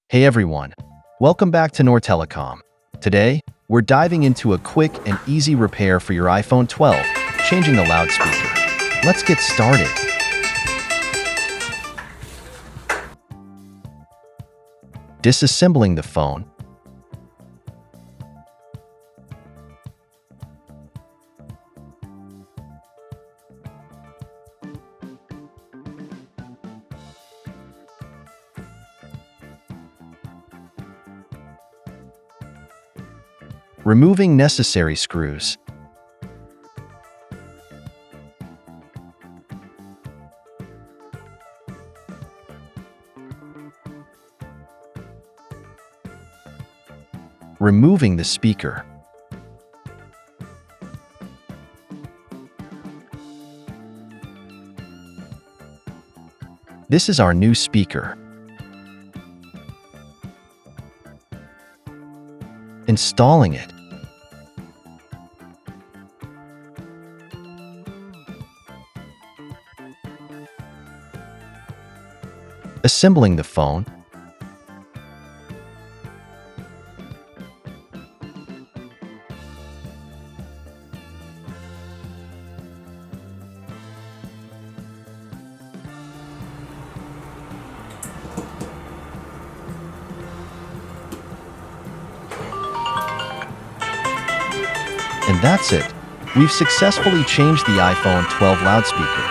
Hey everyone, welcome back to Noor Telecom. Today, we're diving into a quick and easy repair for your iPhone 12, changing the loudspeaker. Let's get started. Disassembling the phone. Removing necessary screws. Removing the speaker. This is our new speaker. Installing it. Assembling the phone. And that's it. We've successfully changed the iPhone 12 loudspeaker.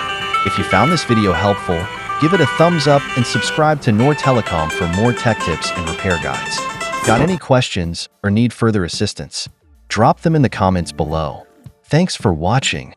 If you found this video helpful, give it a thumbs up and subscribe to Noor Telecom for more tech tips and repair guides. Got any questions or need further assistance? Drop them in the comments below. Thanks for watching.